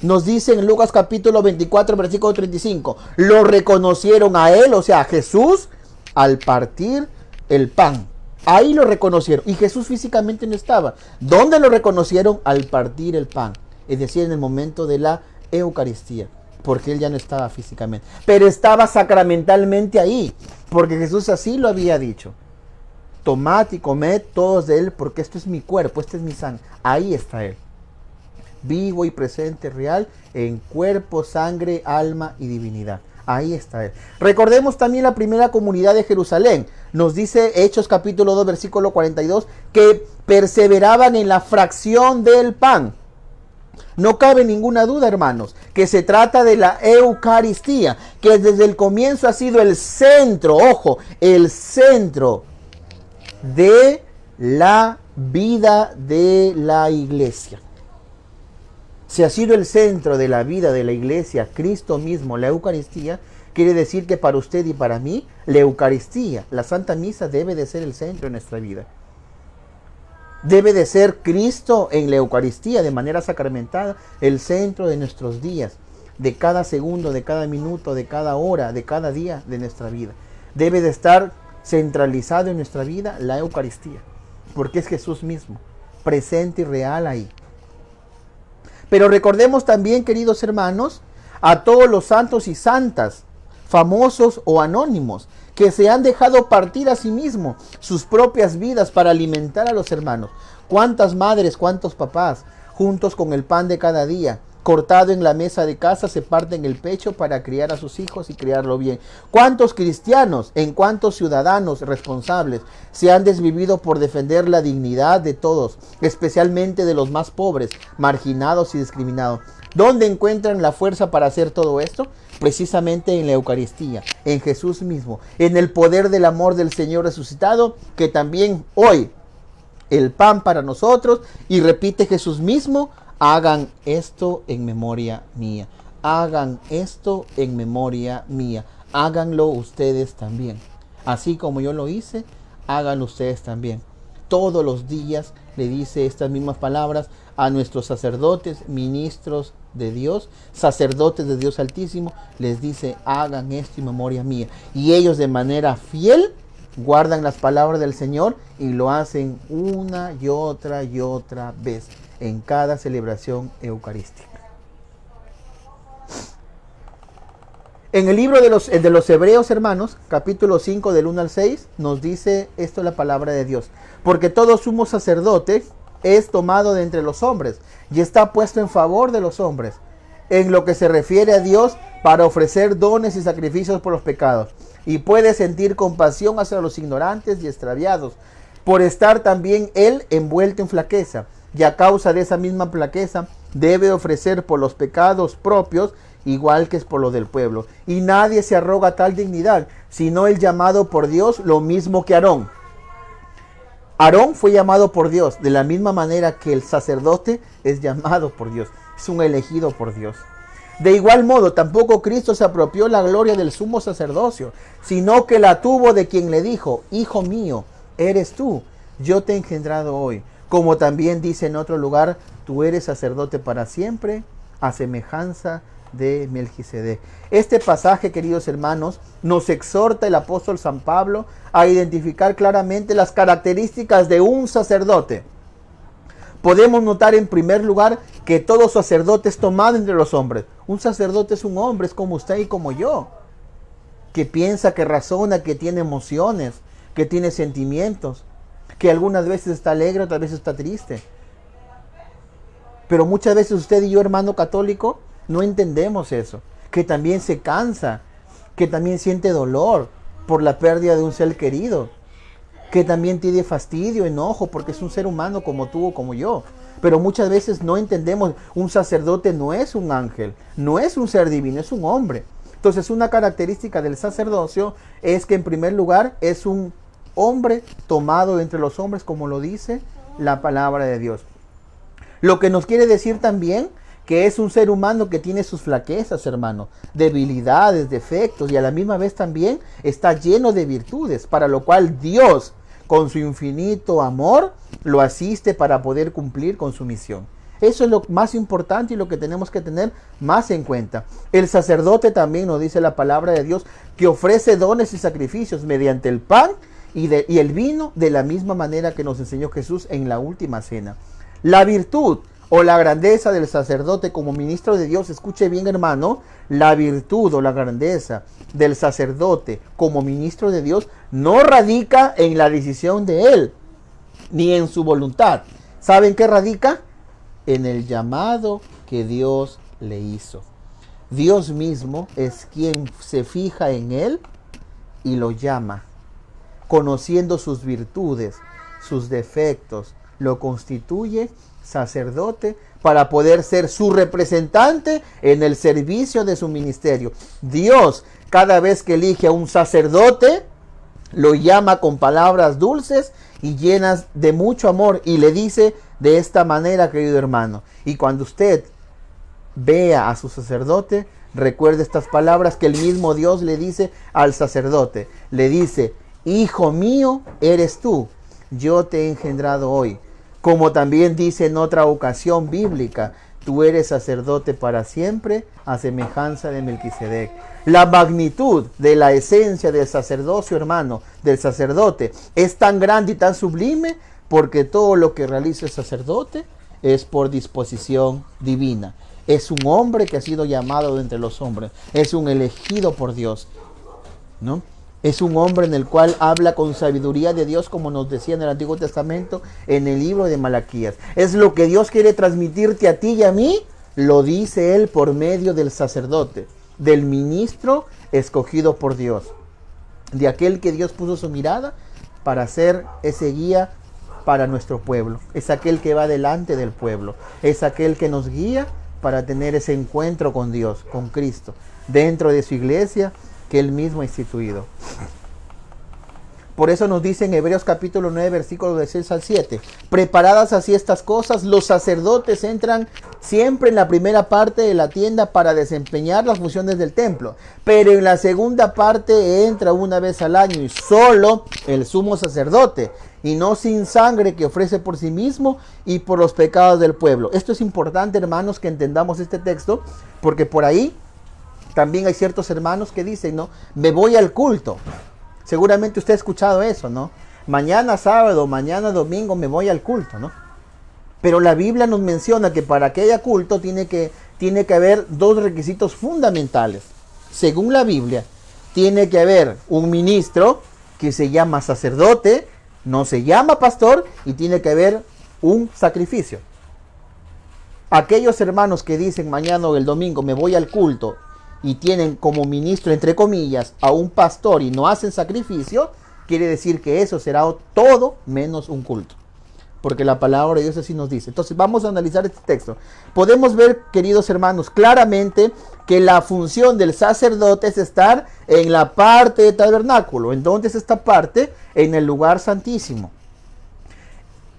Nos dice en Lucas capítulo 24, versículo 35, lo reconocieron a Él, o sea, a Jesús, al partir el pan. Ahí lo reconocieron. Y Jesús físicamente no estaba. ¿Dónde lo reconocieron? Al partir el pan. Es decir, en el momento de la Eucaristía. Porque Él ya no estaba físicamente. Pero estaba sacramentalmente ahí. Porque Jesús así lo había dicho. Tomad y comed todos de Él, porque esto es mi cuerpo, esta es mi sangre. Ahí está Él. Vivo y presente, real, en cuerpo, sangre, alma y divinidad. Ahí está Él. Recordemos también la primera comunidad de Jerusalén. Nos dice Hechos capítulo 2, versículo 42, que perseveraban en la fracción del pan. No cabe ninguna duda, hermanos, que se trata de la Eucaristía, que desde el comienzo ha sido el centro, ojo, el centro de la vida de la iglesia. Si ha sido el centro de la vida de la iglesia, Cristo mismo, la Eucaristía, quiere decir que para usted y para mí, la Eucaristía, la Santa Misa, debe de ser el centro de nuestra vida. Debe de ser Cristo en la Eucaristía, de manera sacramentada, el centro de nuestros días, de cada segundo, de cada minuto, de cada hora, de cada día de nuestra vida. Debe de estar centralizado en nuestra vida la Eucaristía, porque es Jesús mismo, presente y real ahí. Pero recordemos también, queridos hermanos, a todos los santos y santas, famosos o anónimos, que se han dejado partir a sí mismos sus propias vidas para alimentar a los hermanos. ¿Cuántas madres, cuántos papás, juntos con el pan de cada día, cortado en la mesa de casa, se parten el pecho para criar a sus hijos y criarlo bien? ¿Cuántos cristianos, en cuántos ciudadanos responsables se han desvivido por defender la dignidad de todos, especialmente de los más pobres, marginados y discriminados? ¿Dónde encuentran la fuerza para hacer todo esto? precisamente en la Eucaristía, en Jesús mismo, en el poder del amor del Señor resucitado, que también hoy el pan para nosotros, y repite Jesús mismo: hagan esto en memoria mía. Hagan esto en memoria mía. Háganlo ustedes también. Así como yo lo hice, háganlo ustedes también. Todos los días le dice estas mismas palabras a nuestros sacerdotes, ministros de Dios, sacerdotes de Dios Altísimo. Les dice: hagan esto en memoria mía. Y ellos, de manera fiel, guardan las palabras del Señor y lo hacen una y otra vez en cada celebración eucarística. En el libro de los Hebreos, hermanos, capítulo 5 del 1 al 6, nos dice esto la palabra de Dios: porque todo sumo sacerdote es tomado de entre los hombres y está puesto en favor de los hombres, en lo que se refiere a Dios, para ofrecer dones y sacrificios por los pecados, y puede sentir compasión hacia los ignorantes y extraviados, por estar también él envuelto en flaqueza, y a causa de esa misma flaqueza debe ofrecer por los pecados propios, igual que es por lo del pueblo. Y nadie se arroga tal dignidad, sino el llamado por Dios, lo mismo que Aarón. Aarón fue llamado por Dios de la misma manera que el sacerdote es llamado por Dios, es un elegido por Dios. De igual modo, tampoco Cristo se apropió la gloria del sumo sacerdocio, sino que la tuvo de quien le dijo: hijo mío, eres tú, yo te he engendrado hoy. Como también dice en otro lugar: tú eres sacerdote para siempre, a semejanza de Melquisedec. Este pasaje, queridos hermanos, nos exhorta el apóstol San Pablo a identificar claramente las características de un sacerdote. Podemos notar en primer lugar que todo sacerdote es tomado entre los hombres. Un sacerdote es un hombre, es como usted y como yo, que piensa, que razona, que tiene emociones, que tiene sentimientos, que algunas veces está alegre, otras veces está triste. Pero muchas veces usted y yo, hermano católico, no entendemos eso, que también se cansa, que también siente dolor por la pérdida de un ser querido, que también tiene fastidio, enojo, porque es un ser humano como tú o como yo. Pero muchas veces no entendemos, un sacerdote no es un ángel, no es un ser divino, es un hombre. Entonces, una característica del sacerdocio es que en primer lugar es un hombre tomado de entre los hombres, como lo dice la palabra de Dios. Lo que nos quiere decir también que es un ser humano que tiene sus flaquezas, hermano, debilidades, defectos, y a la misma vez también está lleno de virtudes, para lo cual Dios, con su infinito amor, lo asiste para poder cumplir con su misión. Eso es lo más importante y lo que tenemos que tener más en cuenta. El sacerdote también nos dice la palabra de Dios que ofrece dones y sacrificios mediante el pan y el vino, de la misma manera que nos enseñó Jesús en la última cena. La virtud o la grandeza del sacerdote como ministro de Dios, escuche bien, hermano, la virtud o la grandeza del sacerdote como ministro de Dios no radica en la decisión de él, ni en su voluntad. ¿Saben qué radica? En el llamado que Dios le hizo. Dios mismo es quien se fija en él y lo llama, conociendo sus virtudes, sus defectos, lo constituye sacerdote para poder ser su representante en el servicio de su ministerio. Dios, cada vez que elige a un sacerdote, lo llama con palabras dulces y llenas de mucho amor y le dice de esta manera: querido hermano, y cuando usted vea a su sacerdote, recuerde estas palabras que el mismo Dios le dice al sacerdote. Le dice: hijo mío, eres tú, yo te he engendrado hoy. Como también dice en otra ocasión bíblica: tú eres sacerdote para siempre, a semejanza de Melquisedec. La magnitud de la esencia del sacerdocio, hermano, del sacerdote, es tan grande y tan sublime, porque todo lo que realiza el sacerdote es por disposición divina. Es un hombre que ha sido llamado de entre los hombres, es un elegido por Dios, ¿no? Es un hombre en el cual habla con sabiduría de Dios, como nos decía en el Antiguo Testamento, en el libro de Malaquías. Es lo que Dios quiere transmitirte a ti y a mí, lo dice Él por medio del sacerdote, del ministro escogido por Dios, de aquel que Dios puso su mirada para ser ese guía para nuestro pueblo. Es aquel que va delante del pueblo, es aquel que nos guía para tener ese encuentro con Dios, con Cristo, dentro de su iglesia que Él mismo ha instituido. Por eso nos dice en Hebreos capítulo 9, versículos de 6 al 7. Preparadas así estas cosas, los sacerdotes entran siempre en la primera parte de la tienda para desempeñar las funciones del templo. Pero en la segunda parte entra una vez al año y solo el sumo sacerdote, y no sin sangre, que ofrece por sí mismo y por los pecados del pueblo. Esto es importante, hermanos, que entendamos este texto, porque por ahí también hay ciertos hermanos que dicen, ¿no? Me voy al culto. Seguramente usted ha escuchado eso, ¿no? Mañana sábado, mañana domingo me voy al culto, ¿no? Pero la Biblia nos menciona que para que haya culto tiene que haber dos requisitos fundamentales. Según la Biblia, tiene que haber un ministro que se llama sacerdote, no se llama pastor, y tiene que haber un sacrificio. Aquellos hermanos que dicen mañana o el domingo me voy al culto y tienen como ministro, entre comillas, a un pastor y no hacen sacrificio, quiere decir que eso será todo menos un culto. Porque la palabra de Dios así nos dice. Entonces vamos a analizar este texto. Podemos ver, queridos hermanos, claramente que la función del sacerdote es estar en la parte del tabernáculo. ¿En dónde es esta parte? En el lugar santísimo.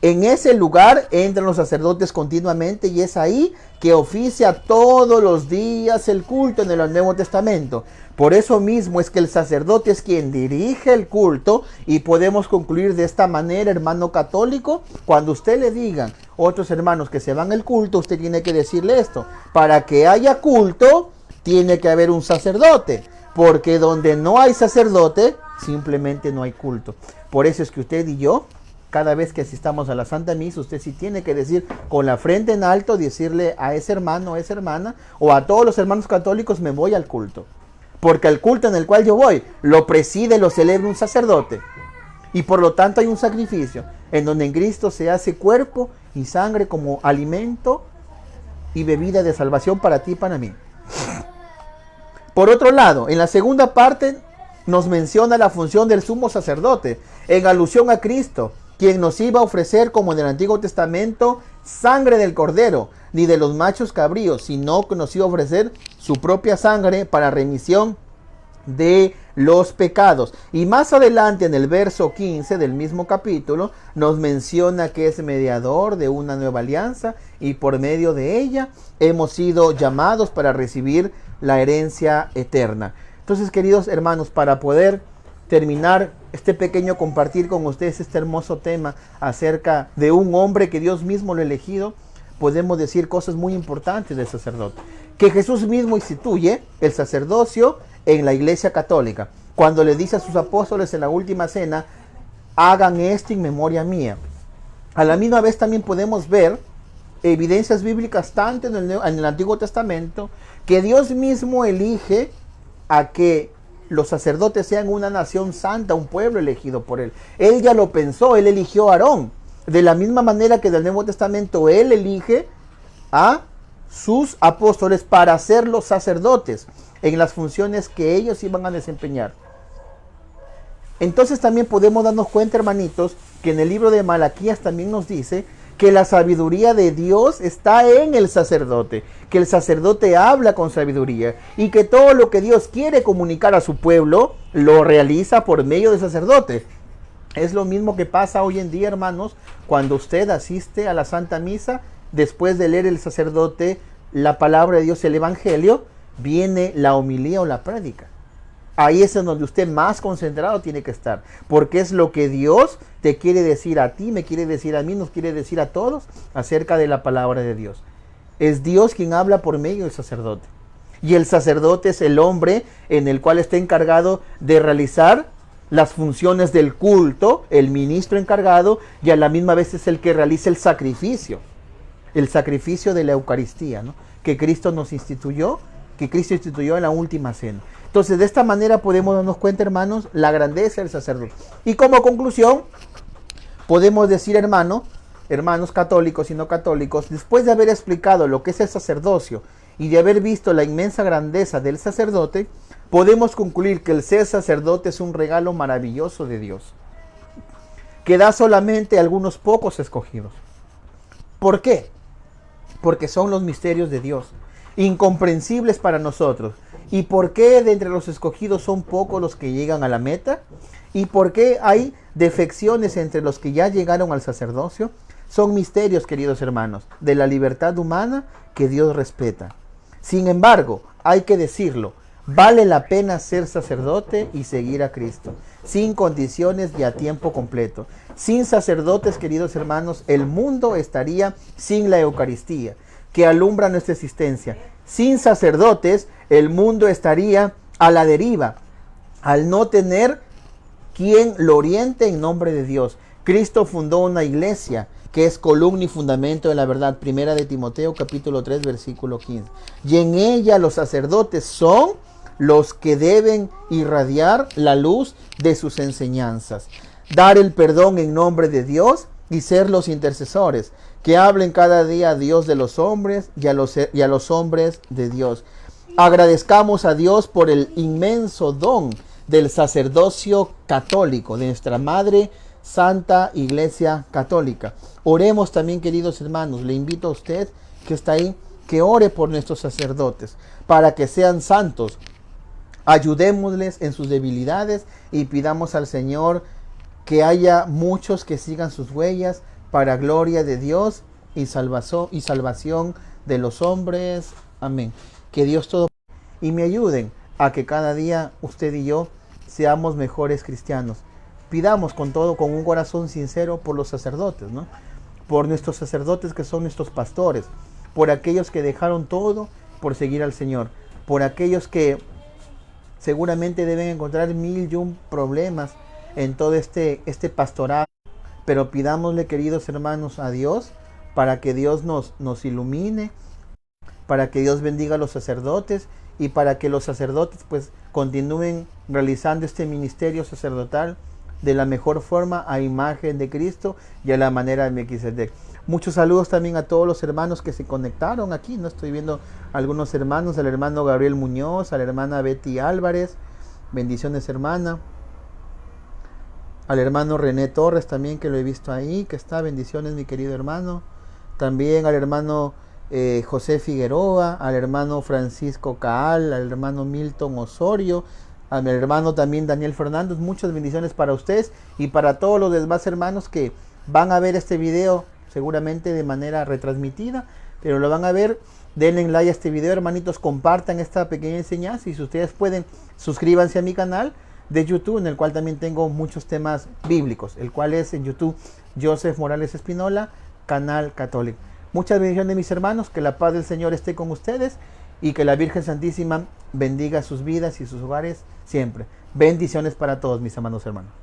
En ese lugar entran los sacerdotes continuamente y es ahí que oficia todos los días el culto en el Nuevo Testamento. Por eso mismo es que el sacerdote es quien dirige el culto, y podemos concluir de esta manera, hermano católico, cuando usted le digan otros hermanos que se van al culto, usted tiene que decirle esto: para que haya culto tiene que haber un sacerdote, porque donde no hay sacerdote simplemente no hay culto. Por eso es que usted y yo, cada vez que asistamos a la Santa Misa, usted sí tiene que decir con la frente en alto, decirle a ese hermano, a esa hermana, o a todos los hermanos católicos: me voy al culto. Porque el culto en el cual yo voy, lo preside, lo celebra un sacerdote. Y por lo tanto hay un sacrificio, en donde en Cristo se hace cuerpo y sangre como alimento y bebida de salvación para ti y para mí. Por otro lado, en la segunda parte nos menciona la función del sumo sacerdote, en alusión a Cristo, quien nos iba a ofrecer, como en el Antiguo Testamento, sangre del cordero, ni de los machos cabríos, sino que nos iba a ofrecer su propia sangre para remisión de los pecados. Y más adelante, en el verso 15 del mismo capítulo, nos menciona que es mediador de una nueva alianza, y por medio de ella hemos sido llamados para recibir la herencia eterna. Entonces, queridos hermanos, para poder terminar este pequeño compartir con ustedes este hermoso tema acerca de un hombre que Dios mismo lo ha elegido, podemos decir cosas muy importantes del sacerdote. Que Jesús mismo instituye el sacerdocio en la Iglesia Católica, cuando le dice a sus apóstoles en la última cena: hagan esto en memoria mía. A la misma vez también podemos ver evidencias bíblicas tanto en el Antiguo Testamento, que Dios mismo elige a que los sacerdotes sean una nación santa, un pueblo elegido por Él. Él ya lo pensó, Él eligió a Aarón. De la misma manera que en el Nuevo Testamento Él elige a sus apóstoles para ser los sacerdotes en las funciones que ellos iban a desempeñar. Entonces también podemos darnos cuenta, hermanitos, que en el libro de Malaquías también nos dice que la sabiduría de Dios está en el sacerdote, que el sacerdote habla con sabiduría, y que todo lo que Dios quiere comunicar a su pueblo lo realiza por medio del sacerdote. Es lo mismo que pasa hoy en día, hermanos, cuando usted asiste a la Santa Misa. Después de leer el sacerdote la palabra de Dios, el Evangelio, viene la homilía o la prédica. Ahí es en donde usted más concentrado tiene que estar, porque es lo que Dios te quiere decir a ti, me quiere decir a mí, nos quiere decir a todos acerca de la palabra de Dios. Es Dios quien habla por medio del sacerdote, y el sacerdote es el hombre en el cual está encargado de realizar las funciones del culto, el ministro encargado, y a la misma vez es el que realiza el sacrificio de la Eucaristía, ¿no? Que Cristo instituyó en la última cena. Entonces, de esta manera podemos darnos cuenta, hermanos, la grandeza del sacerdote. Y como conclusión, podemos decir, hermanos católicos y no católicos, después de haber explicado lo que es el sacerdocio y de haber visto la inmensa grandeza del sacerdote, podemos concluir que el ser sacerdote es un regalo maravilloso de Dios, que da solamente a algunos pocos escogidos. ¿Por qué? porque son los misterios de Dios, incomprensibles para nosotros. ¿Y por qué de entre los escogidos son pocos los que llegan a la meta? ¿Y por qué hay defecciones entre los que ya llegaron al sacerdocio? Son misterios, queridos hermanos, de la libertad humana que Dios respeta. Sin embargo, hay que decirlo, vale la pena ser sacerdote y seguir a Cristo, sin condiciones y a tiempo completo. Sin sacerdotes, queridos hermanos, el mundo estaría sin la Eucaristía, que alumbra nuestra existencia. Sin sacerdotes, el mundo estaría a la deriva, al no tener quien lo oriente en nombre de Dios. Cristo fundó una iglesia que es columna y fundamento de la verdad. Primera de Timoteo, capítulo 3, versículo 15. Y en ella los sacerdotes son los que deben irradiar la luz de sus enseñanzas, dar el perdón en nombre de Dios y ser los intercesores, que hablen cada día a Dios de los hombres y a los hombres de Dios. Agradezcamos a Dios por el inmenso don del sacerdocio católico, de nuestra Madre Santa Iglesia Católica. Oremos también, queridos hermanos, le invito a usted que está ahí, que ore por nuestros sacerdotes, para que sean santos. Ayudémosles en sus debilidades y pidamos al Señor que haya muchos que sigan sus huellas para gloria de Dios y salvación de los hombres. Amén. Que Dios todo y me ayuden a que cada día usted y yo seamos mejores cristianos. Pidamos con todo, con un corazón sincero por los sacerdotes, ¿no? Por nuestros sacerdotes que son nuestros pastores, por aquellos que dejaron todo por seguir al Señor, por aquellos que seguramente deben encontrar 1001 problemas en todo este pastorado. Pero pidámosle, queridos hermanos, a Dios para que Dios nos ilumine, para que Dios bendiga a los sacerdotes y para que los sacerdotes pues continúen realizando este ministerio sacerdotal de la mejor forma, a imagen de Cristo y a la manera de Melquisedec. Muchos saludos también a todos los hermanos que se conectaron aquí, ¿no? Estoy viendo algunos hermanos, al hermano Gabriel Muñoz, a la hermana Betty Álvarez, bendiciones hermana, al hermano René Torres también, que lo he visto ahí, que está, bendiciones mi querido hermano, también al hermano José Figueroa, al hermano Francisco Caal, al hermano Milton Osorio, a mi hermano también Daniel Fernández. Muchas bendiciones para ustedes y para todos los demás hermanos que van a ver este video seguramente de manera retransmitida, pero lo van a ver. Denle like a este video, hermanitos, compartan esta pequeña enseñanza y si ustedes pueden, suscríbanse a mi canal de YouTube, en el cual también tengo muchos temas bíblicos, el cual es en YouTube Joseph Morales Espinola, canal católico. Muchas bendiciones, mis hermanos, que la paz del Señor esté con ustedes y que la Virgen Santísima bendiga sus vidas y sus hogares siempre. Bendiciones para todos, mis amados hermanos.